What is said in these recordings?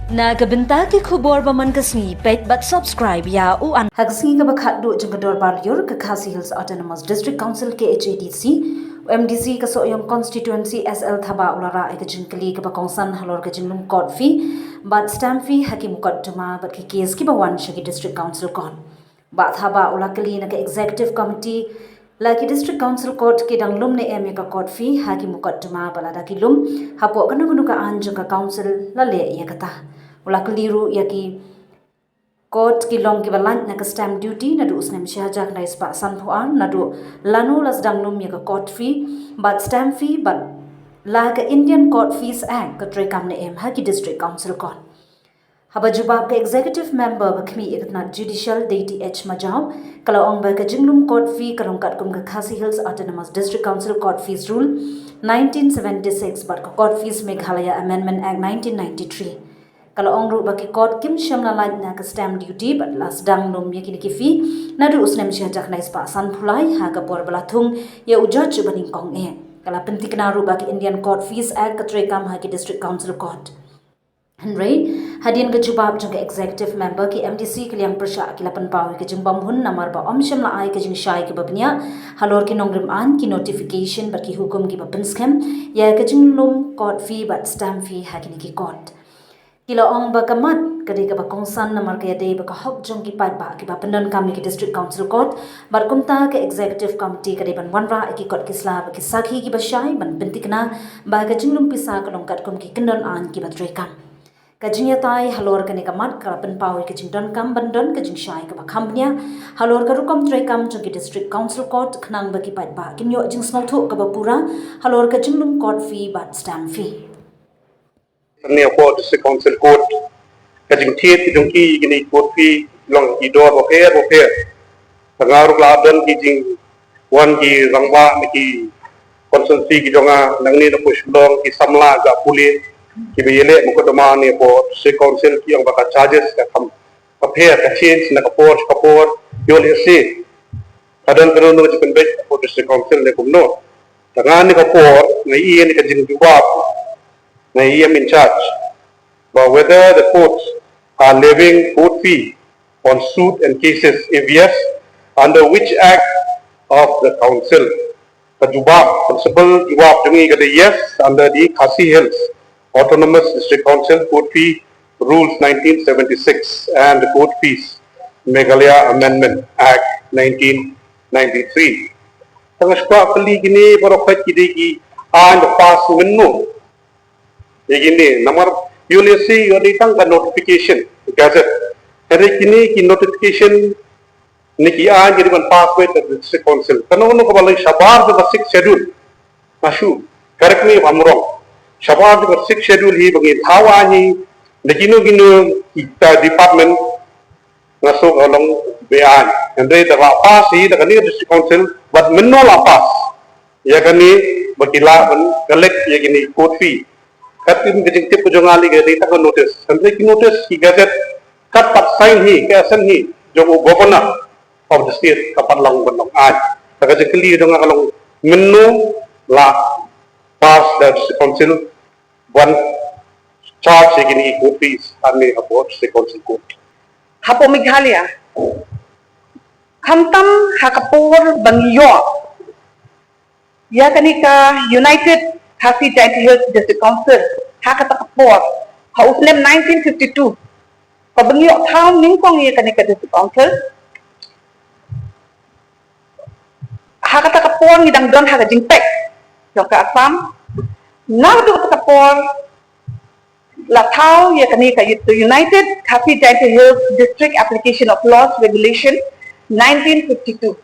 Nagabenta ki khubor baman kasni pet but subscribe ya u an hagsni ka bakhat do jangdor bar yor ka Khasi Hills Autonomous District Council KHADC MDC ka soyam constituency SL thaba ulara ek jinkali ka bakongsan halor ka jinlum court fee but stamp fee hakim mukaddama but ki case ki bawan shaki district council kon ba thaba ulakali na ka executive committee Laki District Council Court ke danglum ne eme ka court fee hakim mukaddama balada kilum hapo kana gunu ka anjo ka council lale ya kata ula keliru yaki court ki long ki balan na ka stamp duty na du usnem syahajak na ispa sanpuan na du lanu las danglum ya ka court fee but stamp fee but la ka Indian Court Fees Act ka trekam ne em haki District Council Court haba jubab ka executive member bakmi ikatna judicial DTH majau kalau ong ba ka jinglum court fee kalong kat kum ka Khasi Hills Autonomous District Council Court Fees Rule 1976 but ka Court Fees Meghalaya Amendment Act 1993 kalau ong ru baki court kim shamna lain na ka stamp duty but las dang lum yakini ki fee na du usnem syajak na ispa san phulai ha ka por balathung ya ujaj baning kong e kala pentik na ru baki Indian Court Fees Act ka trekam ha ki District Council Court Henry hadian ka jubab jang executive member ki MDC kaliang persha ki lapan pawi ka jing bamhun namar ba om shamla ai ka jing shai ki babnya halor ki nongrim an ki notification but ki hukum ki bapen scam ya ka jing lum court fee but stamp fee ha ki court Kila ong bakamat kadi ka bakongsan na markaya day baka hok jong ki pat ba ki bapendan kami ki District Council Court bar kumta ka executive committee kadi ban wanra ki court ki sla ki sakhi ki basyai ban pentikna ba ka jinglum pisa ka longkat kum ki kendon an ki batrekam ka jingya tai halor ka ni kamat ka pen pawi ka jingdon kam bandon ka jingshai ka bakamnya halor ka rukom trekam jong ki District Council Court khnang ba ki pat ba kinyo jing snotho ka bapura halor ka jinglum court fee but stamp fee Near District Council Court, kajing tiet kajing ki gini court fee long ki door boker. Pengaruh ladan kajing wan ki rangba ki konsensi ki jonga nangni na push long ki samla ga puli ki biyele mukadama ni po District Council ki yang baka charges ka kam prepare ka change na kapor yol ese kadan kanu no jipen bet po District Council le kumno tangan ni kapor ngai ni kajing jubab I am in charge, but whether the courts are levying court fee on suit and cases, if yes, under which act of the council? Kajubab, principal jawab dengi kata yes under the Khasi Hills Autonomous District Council Court Fee Rules 1976 and the Court Fees Meghalaya Amendment Act 1993. Tangas pa kali gini barokat kidi ki and pass winno. Begini, nomor ULC yoditang ka notification gazette. Hari kini ki notification niki an jadi ban pathway to the District Council. Kano ka balai shabar the basic schedule. Mashu, correct me if I'm wrong. Shabar the basic schedule hi bagi thawa ni nakino gino kita department ngasuk along bean. Andre the pass hi the kani District Council but minno la pass. Ya kani bakila ban collect ya gini court fee. Katin kajing tip kujongali ga data ka notice andre ki notice ki gazette kat pat sign hi ka san hi jo governor of the state kapat lang banong aj taka jekli dong kalong menno la pass the council one charge gini copies ani about the council court hapo Meghalaya kamtam hakapor bangyo ya kanika United Khasi Hills District Council hakatakapor hausnem 1952 pabangyo thao ningkong ya kanika District Council hakatakapor ngidang don hakajingpek joka asam nagdo takapor la thao ya kanika United Khasi Hills District Application of Laws Regulation 1952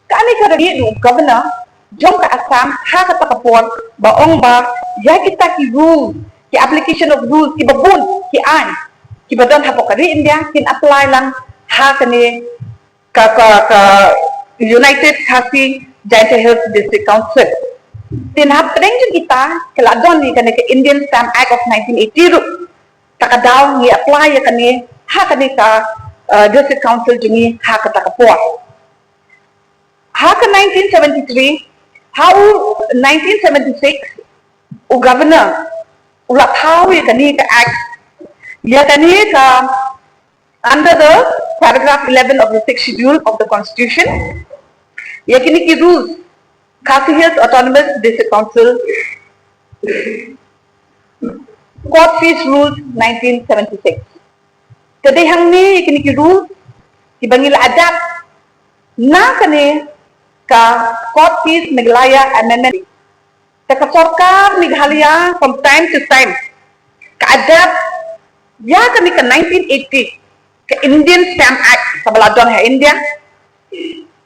kanika di governor jom ka asam hakatakapor baong ba ya kita ki rule ki application of rules ki babun ki an ki badon hapokari India kin apply lang hakani ka United Khasi Hills District Council tin hapring kita keladon ni kan Indian Stamp Act of 1980 ru takadaw ni apply ya kani hakani ka District Council jumi hakatakapor haka 1973 how 1976 o governor ula thawi kani ka act Ya tani ka under the paragraph 11 of the 6th schedule of the constitution, ya kini ki rules Khasi Hills Autonomous District Council Court Fees Rules 1976. Tadi hang ni kini ki rules ki bangil adat na kani ka Court Fees Meghalaya Amendment. Taka Sarkar Meghalaya from time to time ka adat ya kami ke 1980 ke Indian Stamp Act sa baladon ha India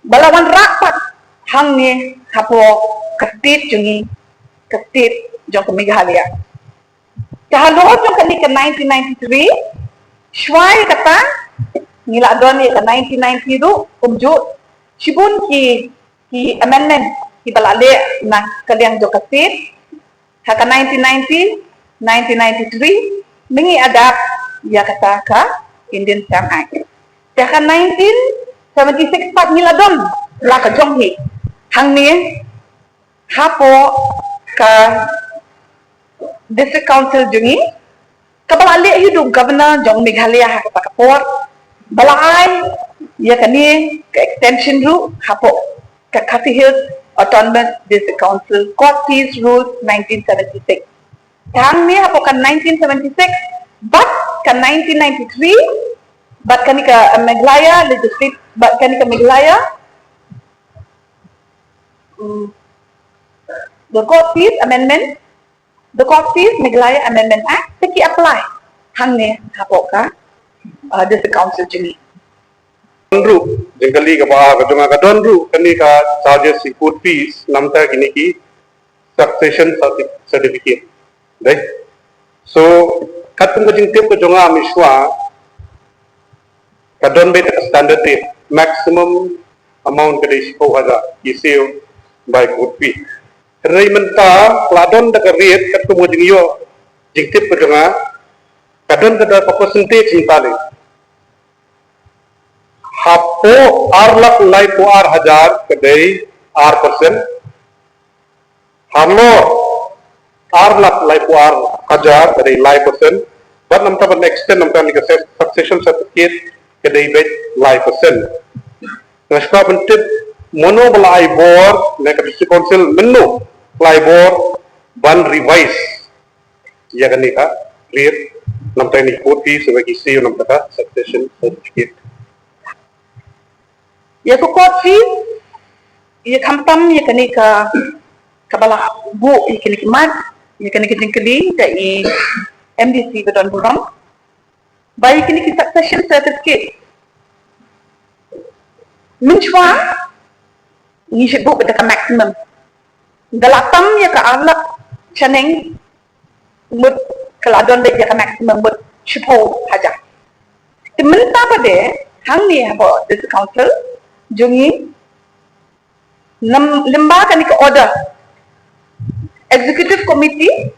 balawan rapat hang ni hapo ke state jungi ke state jong ke Meghalaya kahalo jong kami ke 1993 shwai kata ngila don ni ke 1990 du umju sibun ki amendment ki balale na kaliang jong ke state ha ke 1990 1993 mengi adap ya kata ka Indian Stamp Act. Dah 1976 pat niladon la ka jong hi. Hang ni hapo ka District Council jungi ka balale hidup governor jong Meghalaya ha ka port balai ya kani ka extension ru hapo ka Khasi Hills Autonomous District Council Court Fees Rules 1976. Hang ni hapo kan 1976 but kan 1993 but kani ka Meghalaya legislative but kani ka Meghalaya the Court Fees Amendment the Court Fees Meghalaya Amendment Act teki apply hang ni hapo ka District Council jini Donru jengkali ka ba ka donru kani ka charges si court fees namta kini ki succession certificate. Right? So, katong ko jing tip ko jonga miswa kadon beta standard rate maximum amount kadai 10,000 issue by court fee. Rai menta ladon da rate katong mo jing yo jing tip ko jonga kadon kada percentage intale. Hapo R lakh lai ko R1000 kadai R%. Harlo R lakh lai ko R1000 kadai lai percent. But namta ban extend namta ni ka succession certificate kadai bet lai percent. Nashka bentip mono balai board na ka district council menno lai board ban revise. Ya kan ni ka clear namta ni court fee sebagai isi namta ka succession certificate. ya ko court fee ya kampam ya kani ka kabala bu ya kani mat ya kani jingkeli dai MDC Bedon Buram baik kini ki succession certificate minchwa ni sebut pada maximum dalatam ya ka alak chaneng mut keladon dek ya ka maximum mut chipo haja tementa pada hang ni apa District Council jungi lembaga kani ke order executive committee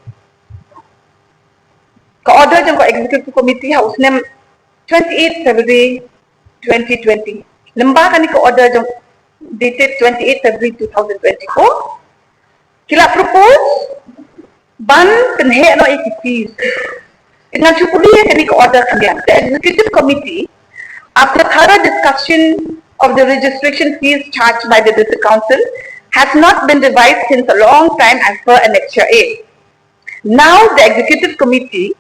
ke order jang ko executive committee house name 28 February 2020 lembaga kani ke order jang dated 28 February 2024 kila propose ban penhe no fees dengan syukuria kani ke order kalian the executive committee after thorough discussion of the registration fees charged by the District Council has not been revised since a long time as per Annexure A. Now the Executive Committee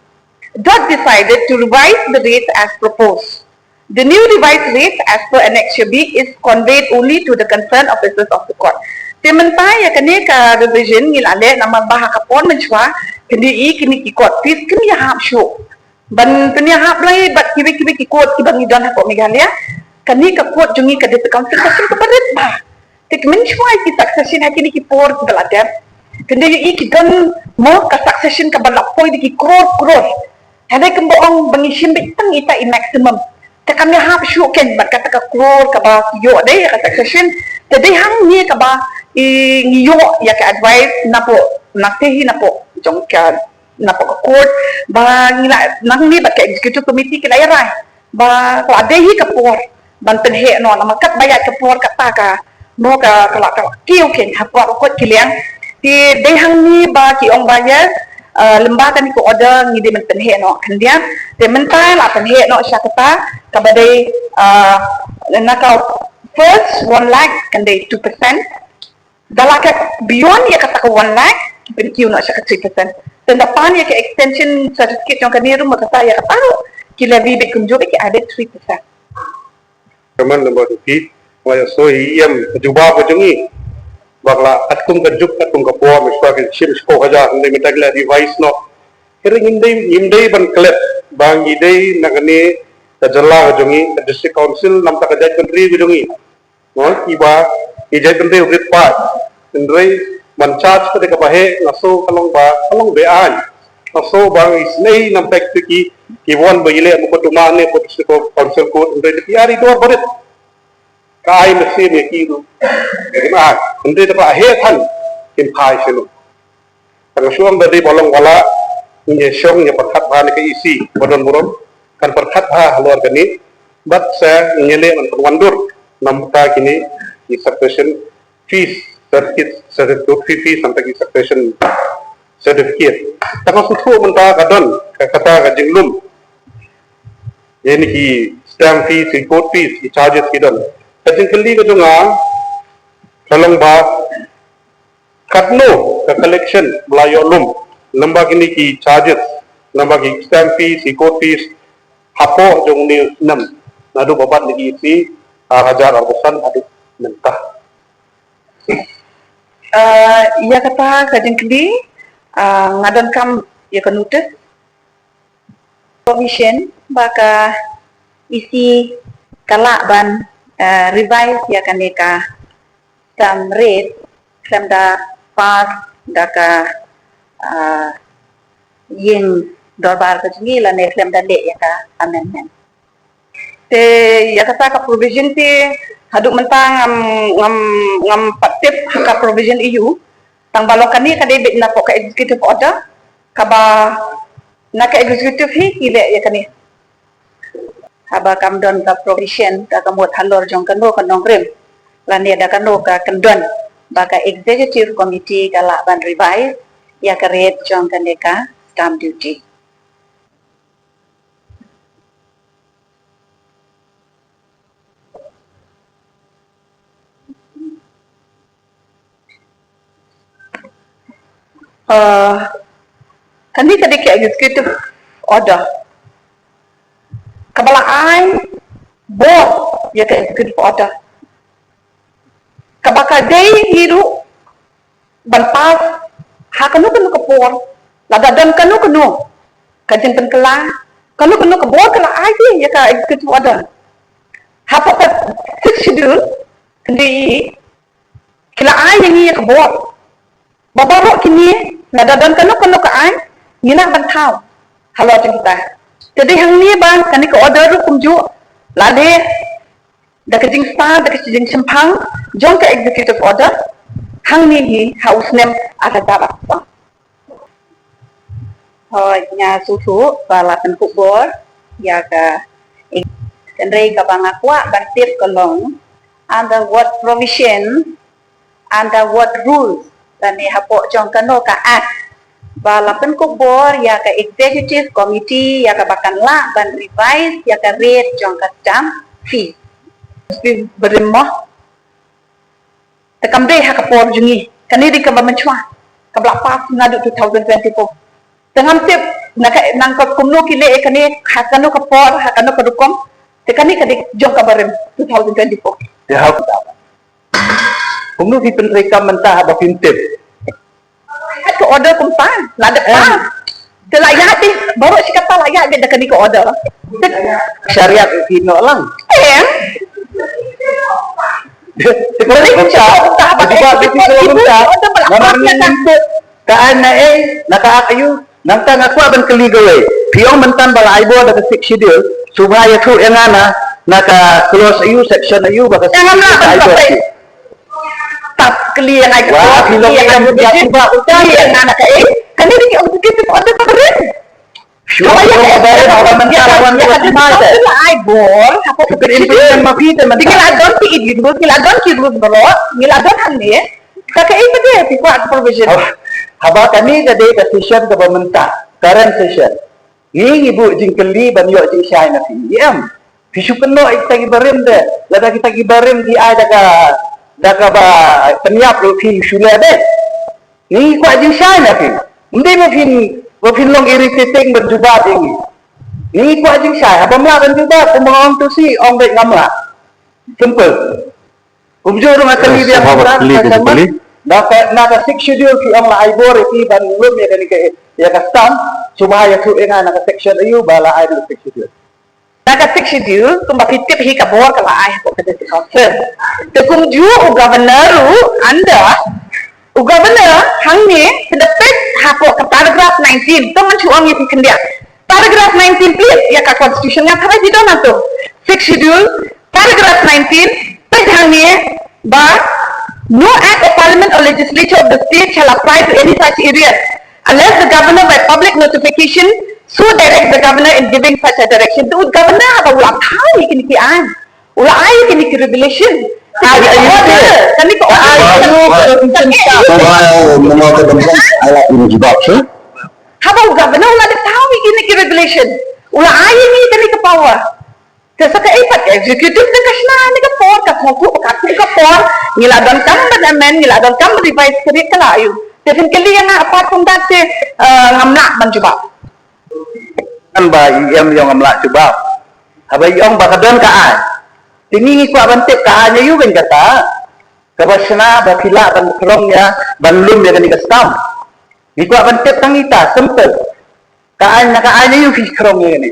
decided to revise the rates as proposed. The new revised rates as per Annexure B is conveyed only to the concerned officers of the court. Sementara ya kini ka revision ngilale nama bahak kapon mencuba kini ki court fees kini ya hap show. Ban kini hap lai bat kibi ki court ki bangi don hapok Meghalaya kani ka court jungi ka District Council kasi ka parit ba. Tik mencuba ki succession hakini ki por beladap. Kini ki don mo ka succession ka balapoi di ki crore. Hadai kemboong bangi simbik tang ita i maximum. Ta kami hap show ken bat kata ka crore ka ba yo dai ka succession. Tadi hang ni ka ba ngiyo ya ka advice napo naktehi napo jong ka napo ka court ba ngila nang ni ba ka executive committee kila yarai ba ko adehi ka por ban penhe no na makat bayat ka por ka ta ka mo ka kiu ken ha por ko kiliang ti dei hang ni ba ki ong bayar lembaga ni ko order ngidi men penhe no kemudian de mentai la penhe no syakata kabadai nakau first 1 lakh kandai 2%. Dalaka beyond ya kata 1 lakh penkiu no syakata 3%. Dan depan ya ke extension certificate yang kani rumah kata ya kata kila bibit kunjung ke ada 3%. Kaman lembar tu maya so iem juba pajungi bakla atum kajuk atum kapo miswa ke shim sko haja hande mitagla revise no kering indai ban klep bang idai nagani tajalla hajungi district council nam tak jaj country hajungi no iba ijai country urit pa indrai man charge ke kapahe naso kalong be an naso bang isnei nam tek ki won bagile mo tumane ko district council ko indrai tiari do bodet kai mesti me kiru ma ndre ta he than kim phai selu tang suam dari bolong wala nge syong nya perkhat ba ne ke isi bodon buron kan perkhat ha luar kani bat sa ngele man wandur namta kini execution fees certificate fees sampai execution certificate tang su thu man ta kadon kata ka jinglum yani ki stamp fees report fees charges kidon Kajing kali ke tunga, kalong ba, katno ke collection melayu lum, lembag ini ki charges, lembag ki stamp fees, court fees, hapo jong ni 6, nadu babat lagi isi, hajar arbusan adu mentah. Ia kata kajing kali, ngadon kam ia kenutus, provision baka isi kalak ban revise ya kaneka tam rate klamda pass daka yin dorbar ka jingi la ne klamda le ya ka amendment te ya ka provision te haduk mentang ngam patip ka provision EU tang balokani ka debit na po ka executive order ka ba na ka executive hi kile ya kani haba kamdon ka provision ka kamot halor jong kano kanong rem lani ada kano ka kendon baka executive committee ka ban revise ya ka red jong kaneka stamp duty kani ka executive order kabalaan board ya ka executive order kabaka day hiru banpas hakanu kanu kapor ladadan kanu kajin penkela kanu ka board kala aja ya ka executive order hapa ka schedule kendi kila ay yang ya ka board babaro kini ladadan kanu ka ay ngina bantau halo kita jadi hang ni bang kani ko order kumju lade da kajing sta da kajing sempang jong ka executive order hang ni hi house nem ada dapat hoi nya susu balapan kubor ya ka kendrai ka bang akwa bantir kolong under what provision under what rules dan ni hapo jong kano ka act balapan kubor ya ka executive committee ya ka bakan la ban revise ya ka rate jong ka stamp fee berimoh tekam deh ha ka por jungi kani di ka ba menchwa ka blapa ngadu 2024 tengam tip nang ka kumno kile kani hakano ka por hakano ka dukom tekani ka di jong ka barim 2024 Ya aku tak. Kumno di penreka mentah ba pintip. Ke order kumpan lada pas telayat ni baru si kata layak dia kani ke order Syariat kino lang. boleh cakap tak Diba di sisi mentah. Kaan na nakaakayo nang tang ako aban kaligaw Piyong mentan bala aibo da ka schedule subaya tu engana naka close ayu section ayu baka jangan nak tak clear naik wah bilong yang berjati ba utang yang anak kan ini kita order keren Kalau yang baru orang mentan lawan buat mana ai bor apa kepimpin mafita mentan tinggal adon ti gitu tinggal adon ki dulu bro tinggal adon han ni Kakak ibu dia kuat provision. Haba kami kada ke session ke pemerintah current session. Ni ibu jingkeli ban yo jing syai na PM. Fisu penuh kita gibarim de. Lada kita gibarim di ada ba penyiap lu fin sula de. Ni kuat jing syai na fin. Mesti fin long irritating berjubah ini. Ni kuat jing syai. Apa melakukan juga pembangun tu si ong dek ngamla. Simple. Umjur rumah kali dia Kembali. Naka 6 schedule ki ang laibor iti ban lum ya kani ke ya kastam cuma ya ku nga naka section ayu bala ay naka schedule. Naka schedule kung bakitip hi kabor kala ay ko kada si council. Te kung ju o governor anda o governor hangni sedepet hapo ka paragraph 19 to man chuang iti kandia. Paragraph 19 please ya ka constitution nga kara dito na to. Schedule paragraph 19 pag hangni ba no act of parliament or legislature of the state shall apply to any such areas unless the governor by public notification so directs the governor in giving such a direction. The governor ada ulang tahun ini kian, ulang ayat ini ki regulation. Kami ko order, kami ko Ala ini jibab sih. Haba governor ulang tahun ini ki regulation, ulang ayat ini kami ke power. Kasi kaipat executive na kasna ni ka por ka koku ka por niladan kam amend niladan kam revise kari kalayo definitely nga apart from that ngamla man juba An ba yang ngamla coba. Haba yung bakadan ka ay. Tingi ko abante ka nya yu ben kata. Kabasna ba pila ban krong ya ban lum ya kani kastam. Ni ko abante tangita simple. Kaan na kaan yu fi krong ya ni.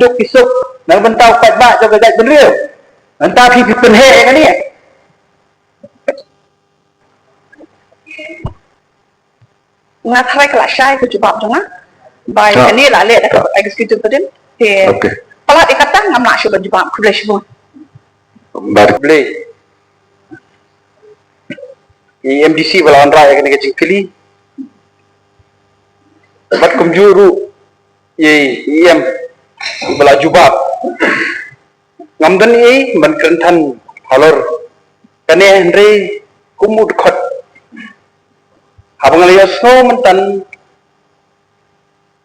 Duk isuk nang bentau kat ba jo gadai benriu. Entah pi penhe kan ni. ngathrai kala shai ko jubab jonga by kani la le da executive padin te pala ikata ngamla shu ban jubab khule shu Barble. EMDC wala andra ya kene jingkili. Bat kumjuru ye EM bala jubab. Ngamdan ban kentan halor kane Henry kumud khot. Habang alias no mentan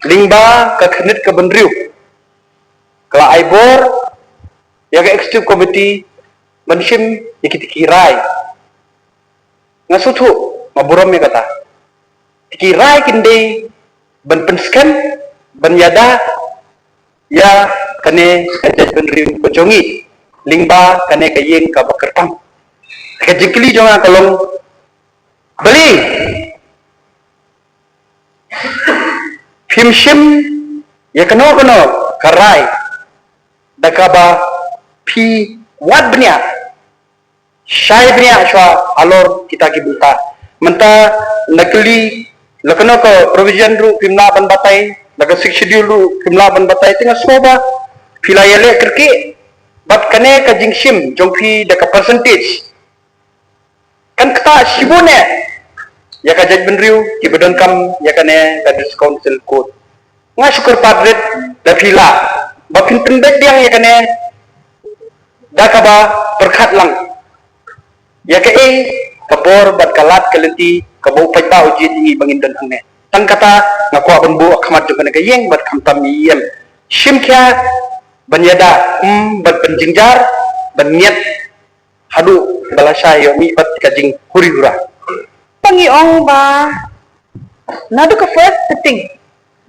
lingba ka khnit ka benriu. Kala aibor ya ka executive committee manshim ikitikirai. Ngasutu maburam ya kata. Tikirai kinde ban pensken ban yada ya kane kajaj benriu kojongi lingba kane kayeng ka bakertang. Kajikli jonga kalong beli Fimshim ya kano karai dakaba pi wat bnia syai bnia shwa alor kita kibulta menta nakli lakano ko provision ru pimna ban batai laka schedule ru pimna ban batai tinga soba filayale kerke bat kane ka jingshim jongpi daka percentage kan kata shibune ya ka judge benriu ki bedon kam ya kane ka council code nga syukur padret da pila ba pin pendek yang ya kane da ka ba perkhat lang ya ka kapor bat kalat kalenti ka bau pai ba uji tingi bangindon hangne tan kata ngaku abon bu akmat jo kane ka yeng bat kam tam yem shim kya banyada bat penjingjar banyet hadu balasha yo mi bat kajing huri hura pangiong ba nadu ka first sitting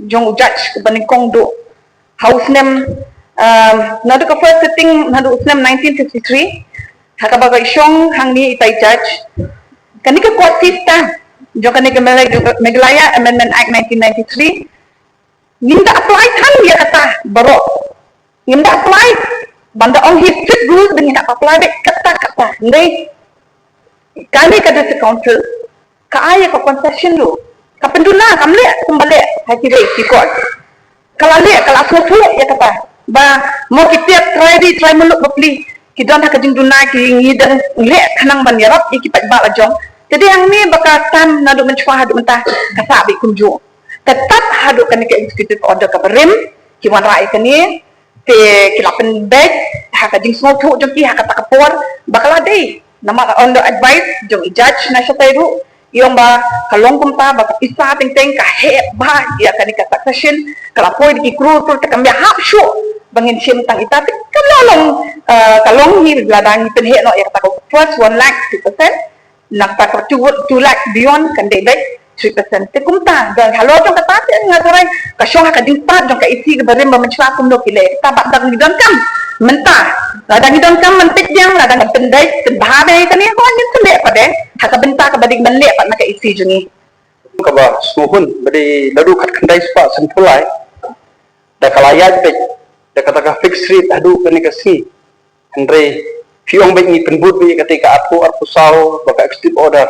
jong judge ko baning kong do house name nadu ka first sitting nadu name 1953 hakabaga isyong hangni itai judge kani ka court system jong kani ka Meghalaya Amendment Act 1993 ninda apply tan ya kata baro ninda apply banda on his strict rules dengan apply kata ndai kami kada sa council kaaya ka concession lu ka penduna kamle kembali hakire ikot kalale kala sofu ya kata ba mo kitiap try muluk bapli kidon ha kading duna ki ngidang le kanang banirap ikipat ba ajong jadi yang ni baka tam nadu mencuah hadu mentah kasabi kunju tetap hadu kan ke executive order ka berim ki wan rai kani te kilapen bag ha kading sofu jong ki ha kata kapor bakala dei nama on the advice jong judge na siya tayo yung ba kalong kumta ba isa ting ka ba ya kan ka succession kalapoy di kru tur ta kambya hap syo bangin sim tang ita kalong hi ladang penhe no ya ta ko first 1 lakh 2% nak ta ko 2 lakh beyond kan debit 3% te kumta dan halo jong kata ngasarai ka syo ka dinta jong ka isi ka bare mamachwa kum no kile ta ba dang don kam mentah ladang don kam mentik yang ladang pendai tenbabe kan ni ko ni tele pade haka benta ka badig manle pat maka isi jungi ka ba suhun bade ladu khat khandai spa sanpulai da kalaya be da kata ka fixed rate adu kan ka si andre fiong be ni penbut be ketika aku saw baka executive order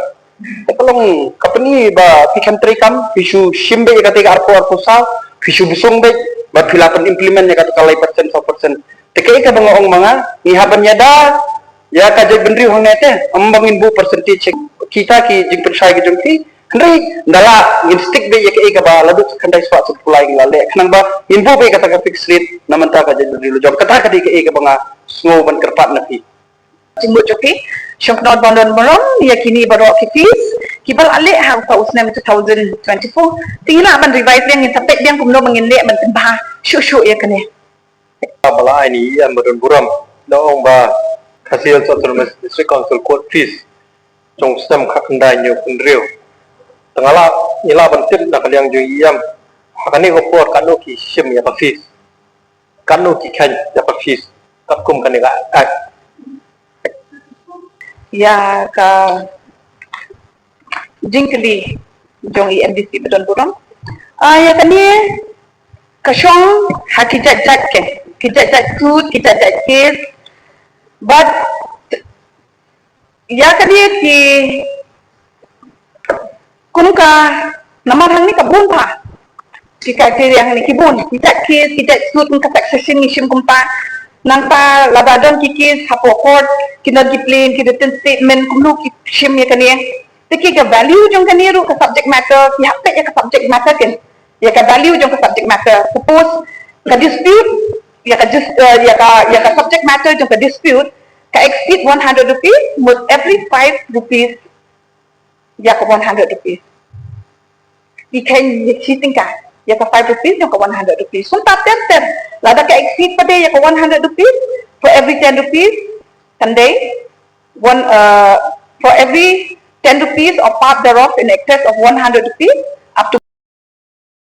kalau company ba pikan trikam isu shimbe ketika aku saw isu busung be ba filapan implement ya kata kalai persen 100% tekai ka bangong mga ihaban da ya ka jeg bendri hong nete ambangin bu percentage kita ki jing persai ki jengki kandai dala instik be ya ka ba ladu kandai swat sut pulai ngale kanang ba inbu be kata ka fixed rate namanta ka jeg bendri lo job kata ka di ka banga sngo ban kerpat napi jimbo joki syok not bondon moron ya kini baro fees kibal ale ha ta usna 2024 tingila ban revise yang tapek yang kumno mangin le ban tembah syu ya kane bala ini yang buram dong ba hasil autonomous district council court fees trong sistem khakandai nyu kunriu tangala ila bantit na kalyang ju iyam hakani opor kanu ki shim ya pa fees kanu ki khan ya pa fees kakum kaniga ya ka jingkli jong EMDC beton buram ya kani kasyong hakijat ke kita suit kita case but ya kadi ki kunka nama hang ni kabun pa jika yang ni kibun kita case kita suit kunka succession ni sim kumpa nang pa labadon kikis hapo court kinar ki plain ki written statement kumlu ki sim ya kani tiki ka value jong kani ru ka subject matter ki hak ya ka subject matter kan ya ka value jong ka subject matter suppose ka dispute ya ka subject matter jong ka dispute ka exceed 100 rupees with every 5 rupees ya ka 100 rupees ikan cheating ka ya ka 5 rupees jong ka 100 rupees so tap lada ka exceed pa ya ka 100 rupees for every 10 rupees kandai for every 10 rupees or part thereof in excess of 100 rupees up to